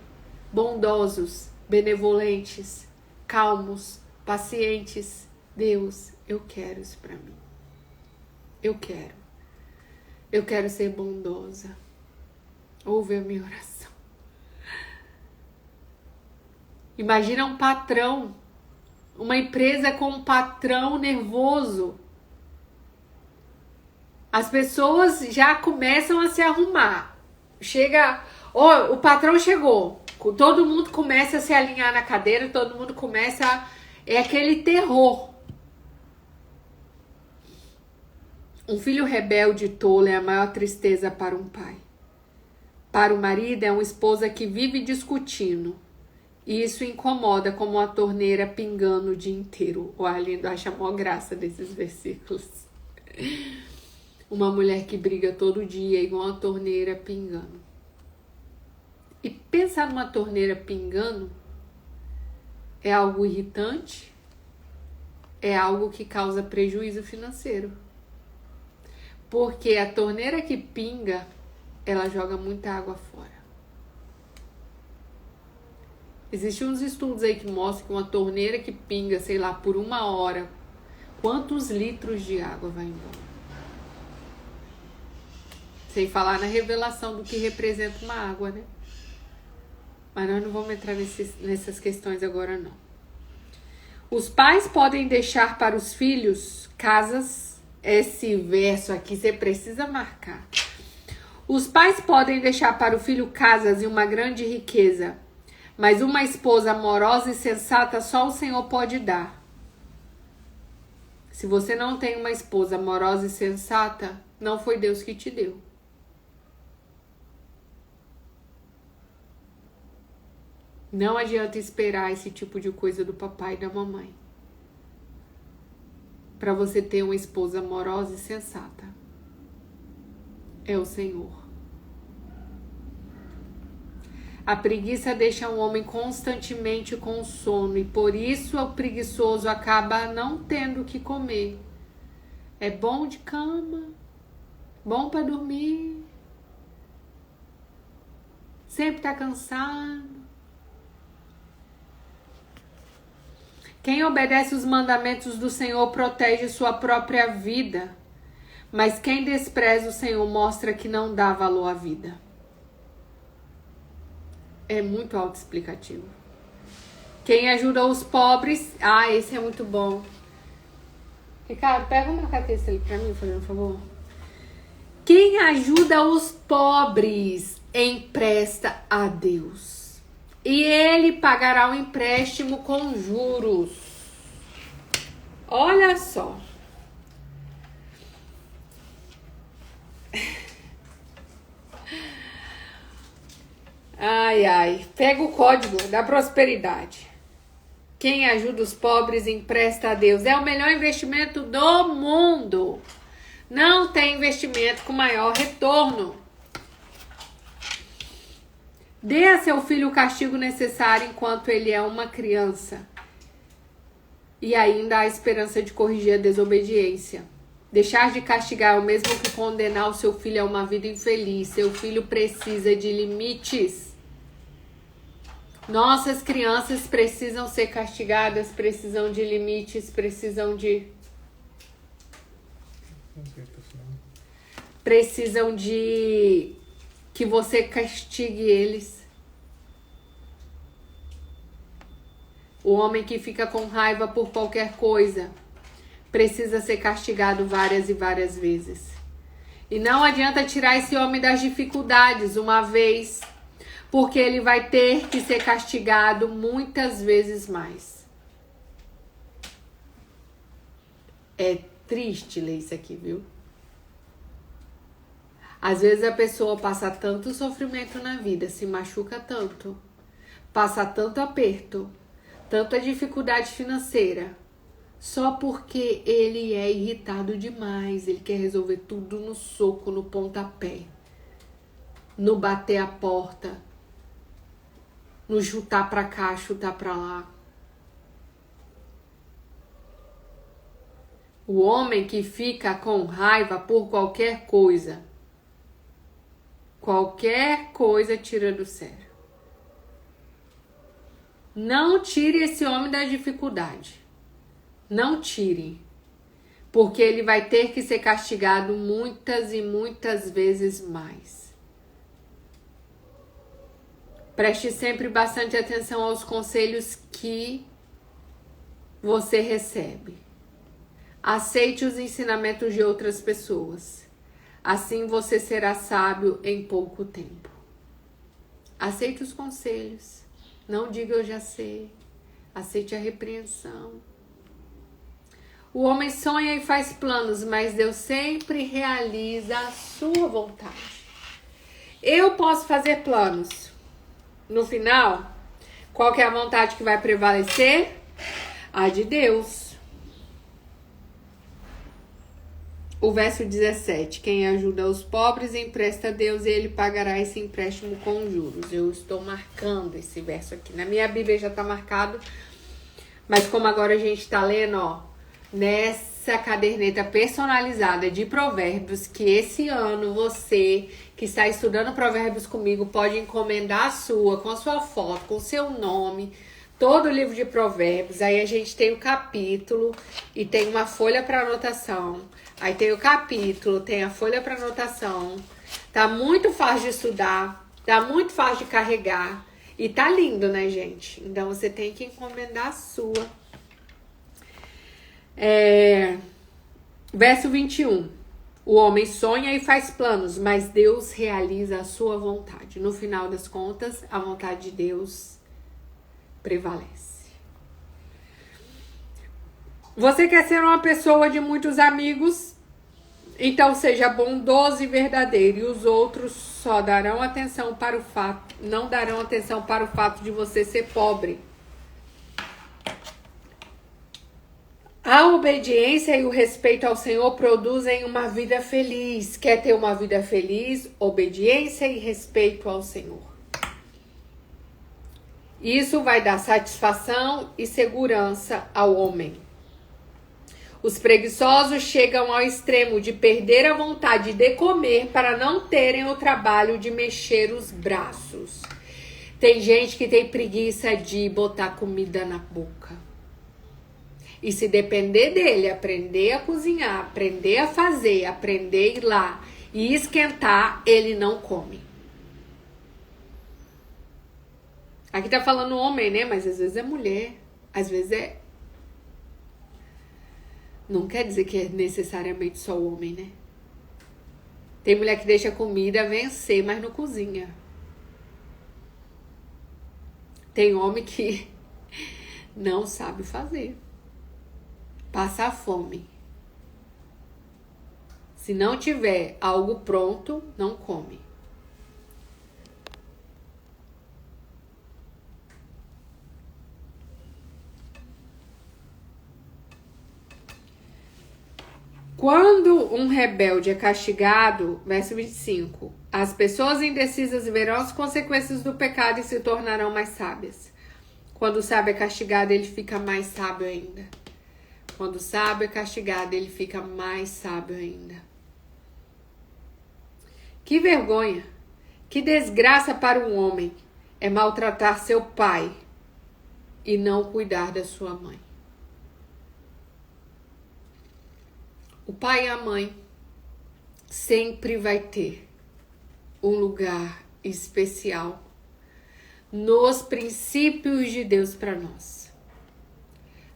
bondosos, benevolentes, calmos, pacientes? Deus, eu quero isso para mim. Eu quero ser bondosa. Ouve a minha oração. Imagina um patrão, uma empresa com um patrão nervoso. As pessoas já começam a se arrumar. Chega, o patrão chegou. Todo mundo começa a se alinhar na cadeira, todo mundo começa. É aquele terror. Um filho rebelde e tolo é a maior tristeza para um pai. Para o marido é uma esposa que vive discutindo. E isso incomoda como uma torneira pingando o dia inteiro. O Arlindo acha a maior graça desses versículos. Uma mulher que briga todo dia igual uma torneira pingando. E pensar numa torneira pingando é algo irritante, é algo que causa prejuízo financeiro. Porque a torneira que pinga, ela joga muita água fora. Existem uns estudos aí que mostram que uma torneira que pinga, sei lá, por 1 hora, quantos litros de água vai embora? Sem falar na revelação do que representa uma água, né? Mas nós não vamos entrar nessas questões agora, não. Os pais podem deixar para os filhos casas. Esse verso aqui você precisa marcar. Os pais podem deixar para o filho casas e uma grande riqueza, mas uma esposa amorosa e sensata só o Senhor pode dar. Se você não tem uma esposa amorosa e sensata, não foi Deus que te deu. Não adianta esperar esse tipo de coisa do papai e da mamãe. Para você ter uma esposa amorosa e sensata. É o Senhor. A preguiça deixa um homem constantemente com sono e por isso o preguiçoso acaba não tendo o que comer. É bom de cama, bom para dormir, sempre tá cansado. Quem obedece os mandamentos do Senhor protege sua própria vida, mas quem despreza o Senhor mostra que não dá valor à vida. É muito autoexplicativo. Quem ajuda os pobres... esse é muito bom. Ricardo, pega uma marca-texto ali pra mim, por favor. Quem ajuda os pobres empresta a Deus. E ele pagará o empréstimo com juros. Olha só. Pega o código da prosperidade. Quem ajuda os pobres empresta a Deus. É o melhor investimento do mundo. Não tem investimento com maior retorno. Dê a seu filho o castigo necessário enquanto ele é uma criança. E ainda há esperança de corrigir a desobediência. Deixar de castigar é o mesmo que condenar o seu filho a uma vida infeliz. Seu filho precisa de limites. Nossas crianças precisam ser castigadas, precisam de limites, precisam de que você castigue eles. O homem que fica com raiva por qualquer coisa precisa ser castigado várias e várias vezes. E não adianta tirar esse homem das dificuldades uma vez, porque ele vai ter que ser castigado muitas vezes mais. É triste ler isso aqui, viu? Às vezes a pessoa passa tanto sofrimento na vida, se machuca tanto, passa tanto aperto, tanta dificuldade financeira, só porque ele é irritado demais, ele quer resolver tudo no soco, no pontapé, no bater a porta, no chutar pra cá, chutar pra lá. O homem que fica com raiva por qualquer coisa tira do sério. Não tire esse homem da dificuldade. Não tire. Porque ele vai ter que ser castigado muitas e muitas vezes mais. Preste sempre bastante atenção aos conselhos que você recebe. Aceite os ensinamentos de outras pessoas. Assim você será sábio em pouco tempo. Aceite os conselhos. Não diga eu já sei. Aceite a repreensão. O homem sonha e faz planos, mas Deus sempre realiza a sua vontade. Eu posso fazer planos. No final, qual que é a vontade que vai prevalecer? A de Deus. O verso 17. Quem ajuda os pobres empresta a Deus e ele pagará esse empréstimo com juros. Eu estou marcando esse verso aqui. Na minha Bíblia já está marcado. Mas como agora a gente está lendo, ó, nessa caderneta personalizada de provérbios, que esse ano você que está estudando provérbios comigo pode encomendar a sua, com a sua foto, com o seu nome, todo o livro de provérbios. Aí a gente tem o capítulo e tem uma folha para anotação. Aí tem o capítulo, tem a folha para anotação. Tá muito fácil de estudar, tá muito fácil de carregar. E tá lindo, né, gente? Então você tem que encomendar a sua. Verso 21. O homem sonha e faz planos, mas Deus realiza a sua vontade. No final das contas, a vontade de Deus prevalece. Você quer ser uma pessoa de muitos amigos? Então seja bondoso e verdadeiro, e os outros só darão atenção para o fato, não darão atenção para o fato de você ser pobre. A obediência e o respeito ao Senhor produzem uma vida feliz. Quer ter uma vida feliz? Obediência e respeito ao Senhor. Isso vai dar satisfação e segurança ao homem. Os preguiçosos chegam ao extremo de perder a vontade de comer para não terem o trabalho de mexer os braços. Tem gente que tem preguiça de botar comida na boca. E se depender dele, aprender a cozinhar, aprender a fazer, aprender a ir lá e esquentar, ele não come. Aqui tá falando homem, né? Mas às vezes é mulher, às vezes é... Não quer dizer que é necessariamente só o homem, né? Tem mulher que deixa a comida vencer, mas não cozinha. Tem homem que não sabe fazer. Passa fome. Se não tiver algo pronto, não come. Quando um rebelde é castigado, verso 25, as pessoas indecisas verão as consequências do pecado e se tornarão mais sábias. Quando o sábio é castigado, ele fica mais sábio ainda. Quando o sábio é castigado, ele fica mais sábio ainda. Que vergonha, que desgraça para um homem é maltratar seu pai e não cuidar da sua mãe. O pai e a mãe sempre vai ter um lugar especial nos princípios de Deus para nós.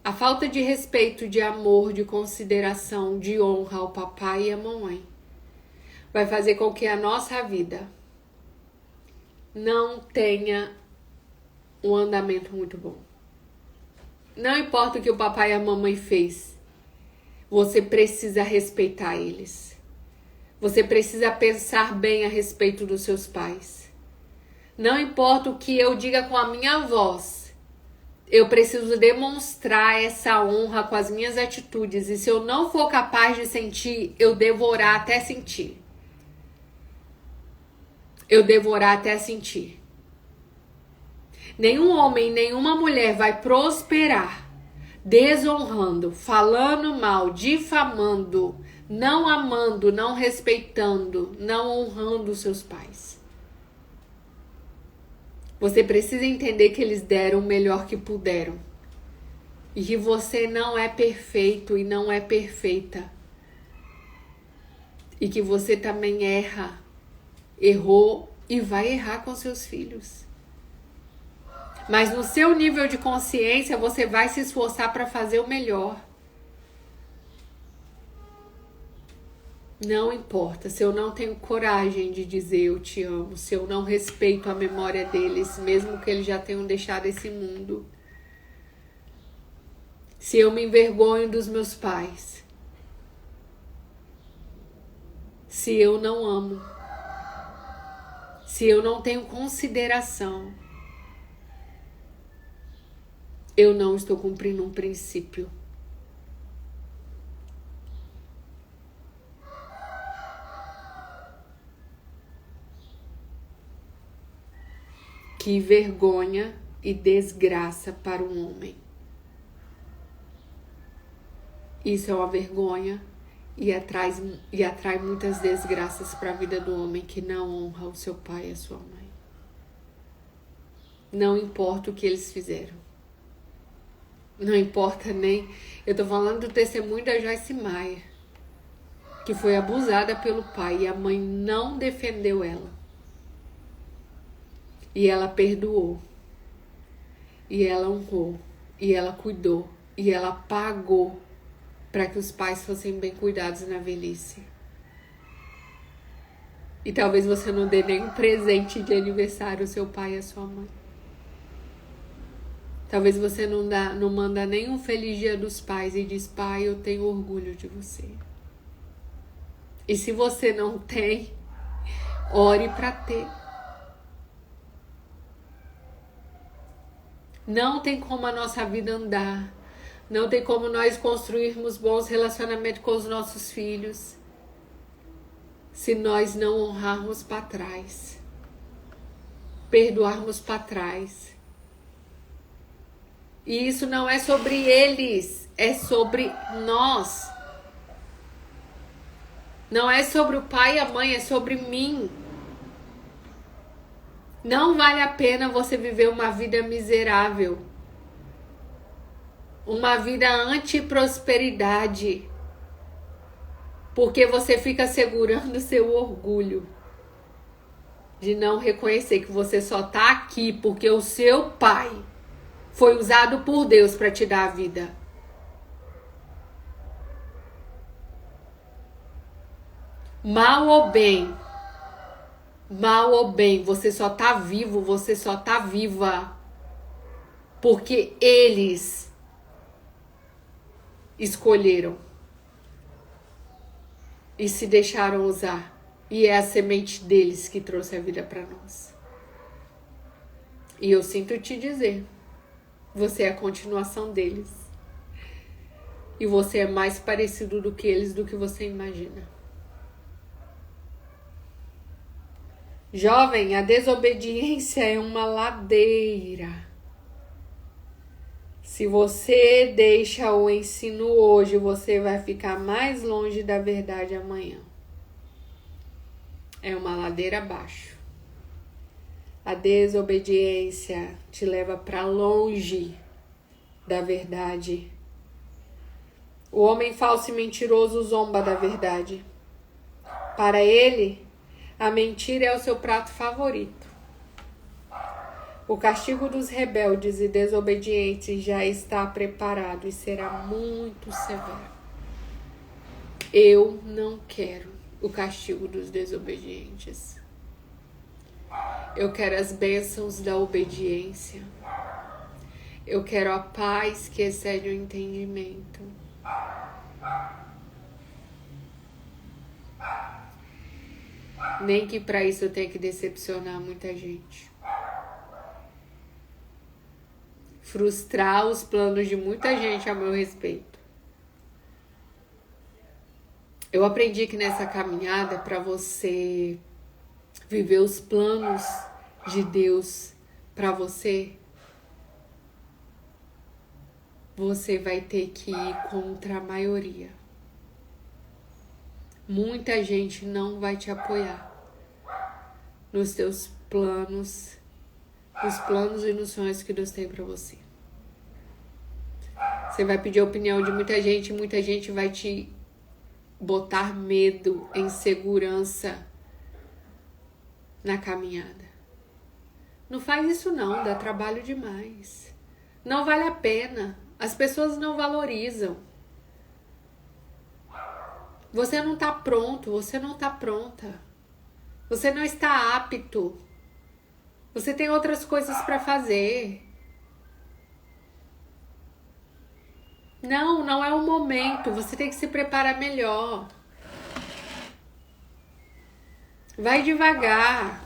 A falta de respeito, de amor, de consideração, de honra ao papai e à mamãe vai fazer com que a nossa vida não tenha um andamento muito bom. Não importa o que o papai e a mamãe fez, você precisa respeitar eles. Você precisa pensar bem a respeito dos seus pais. Não importa o que eu diga com a minha voz, eu preciso demonstrar essa honra com as minhas atitudes. E se eu não for capaz de sentir, eu devo orar até sentir. Eu devo orar até sentir. Nenhum homem, nenhuma mulher vai prosperar desonrando, falando mal, difamando, não amando, não respeitando, não honrando seus pais. Você precisa entender que eles deram o melhor que puderam. E que você não é perfeito e não é perfeita. E que você também errou e vai errar com seus filhos. Mas no seu nível de consciência, você vai se esforçar para fazer o melhor. Não importa se eu não tenho coragem de dizer eu te amo, se eu não respeito a memória deles, mesmo que eles já tenham deixado esse mundo. Se eu me envergonho dos meus pais. Se eu não amo. Se eu não tenho consideração. Eu não estou cumprindo um princípio. Que vergonha e desgraça para um homem. Isso é uma vergonha e atrai muitas desgraças para a vida do homem que não honra o seu pai e a sua mãe. Não importa o que eles fizeram. Não importa nem... Eu tô falando do testemunho da Joyce Meyer, que foi abusada pelo pai e a mãe não defendeu ela. E ela perdoou. E ela honrou. E ela cuidou. E ela pagou para que os pais fossem bem cuidados na velhice. E talvez você não dê nenhum presente de aniversário ao seu pai e à sua mãe. Talvez você não manda nenhum feliz dia dos pais e diz: pai, eu tenho orgulho de você. E se você não tem, ore para ter. Não tem como a nossa vida andar. Não tem como nós construirmos bons relacionamentos com os nossos filhos se nós não honrarmos para trás, perdoarmos para trás. E isso não é sobre eles, é sobre nós. Não é sobre o pai e a mãe, é sobre mim. Não vale a pena você viver uma vida miserável. Uma vida anti-prosperidade. Porque você fica segurando seu orgulho. De não reconhecer que você só tá aqui porque o seu pai foi usado por Deus para te dar a vida. Mal ou bem, você só tá vivo, você só tá viva porque eles escolheram e se deixaram usar. E é a semente deles que trouxe a vida para nós. E eu sinto te dizer, você é a continuação deles. E você é mais parecido do que eles, do que você imagina. Jovem, a desobediência é uma ladeira. Se você deixa o ensino hoje, você vai ficar mais longe da verdade amanhã. É uma ladeira abaixo. A desobediência te leva para longe da verdade. O homem falso e mentiroso zomba da verdade. Para ele, a mentira é o seu prato favorito. O castigo dos rebeldes e desobedientes já está preparado e será muito severo. Eu não quero o castigo dos desobedientes. Eu quero as bênçãos da obediência. Eu quero a paz que excede o entendimento. Nem que para isso eu tenha que decepcionar muita gente. Frustrar os planos de muita gente a meu respeito. Eu aprendi que nessa caminhada, para você viver os planos de Deus para você, você vai ter que ir contra a maioria. Muita gente não vai te apoiar nos teus planos, nos planos e nos sonhos que Deus tem para você. Você vai pedir a opinião de muita gente vai te botar medo, insegurança na caminhada. Não faz isso não, dá trabalho demais. Não vale a pena. As pessoas não valorizam. Você não está pronto, você não está pronta. Você não está apto. Você tem outras coisas para fazer. Não é o momento. Você tem que se preparar melhor. Vai devagar.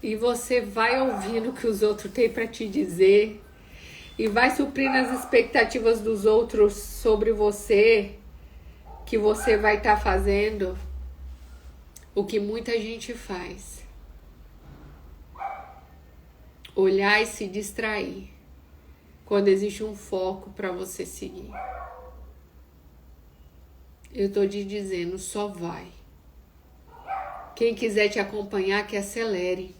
E você vai ouvindo o que os outros têm para te dizer. E vai suprindo as expectativas dos outros sobre você. Que você vai estar fazendo o que muita gente faz. Olhar e se distrair. Quando existe um foco para você seguir. Eu tô te dizendo, só vai. Quem quiser te acompanhar, que acelere.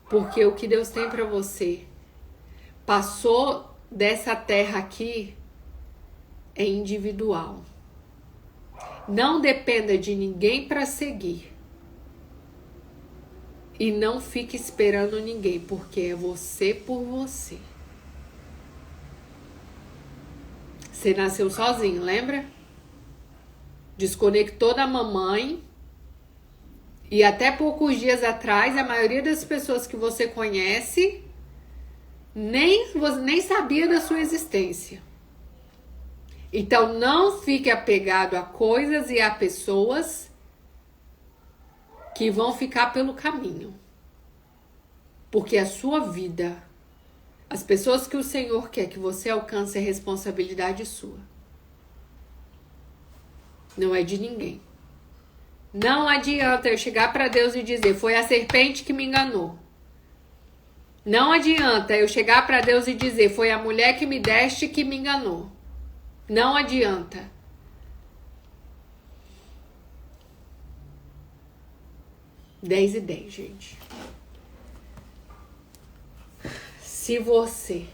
Porque o que Deus tem para você passou dessa terra aqui é individual. Não dependa de ninguém para seguir. E não fique esperando ninguém, porque é você por você. Você nasceu sozinho, lembra? Desconectou da mamãe. E até poucos dias atrás, a maioria das pessoas que você conhece nem sabia da sua existência. Então, não fique apegado a coisas e a pessoas que vão ficar pelo caminho. Porque a sua vida, as pessoas que o Senhor quer que você alcance, é responsabilidade sua. Não é de ninguém. Não adianta eu chegar para Deus e dizer, foi a serpente que me enganou. Não adianta eu chegar para Deus e dizer, foi a mulher que me deste que me enganou. Não adianta. Dez e 10, gente. Se você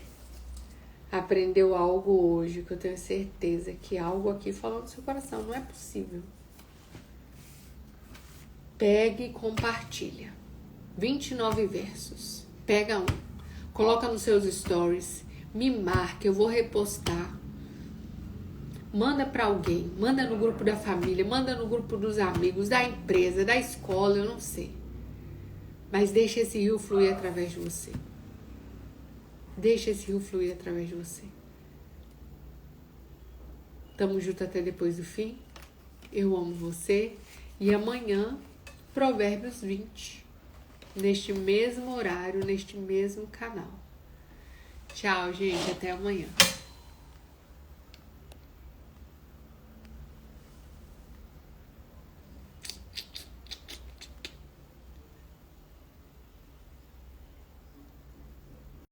aprendeu algo hoje, que eu tenho certeza que algo aqui falou no seu coração, não é possível. Pegue e compartilha. 29 versos. Pega um. Coloca nos seus stories. Me marca, eu vou repostar. Manda para alguém. Manda no grupo da família. Manda no grupo dos amigos, da empresa, da escola, eu não sei. Mas deixa esse rio fluir através de você. Deixa esse rio fluir através de você. Tamo junto até depois do fim. Eu amo você. E amanhã, Provérbios 20. Neste mesmo horário, neste mesmo canal. Tchau, gente. Até amanhã.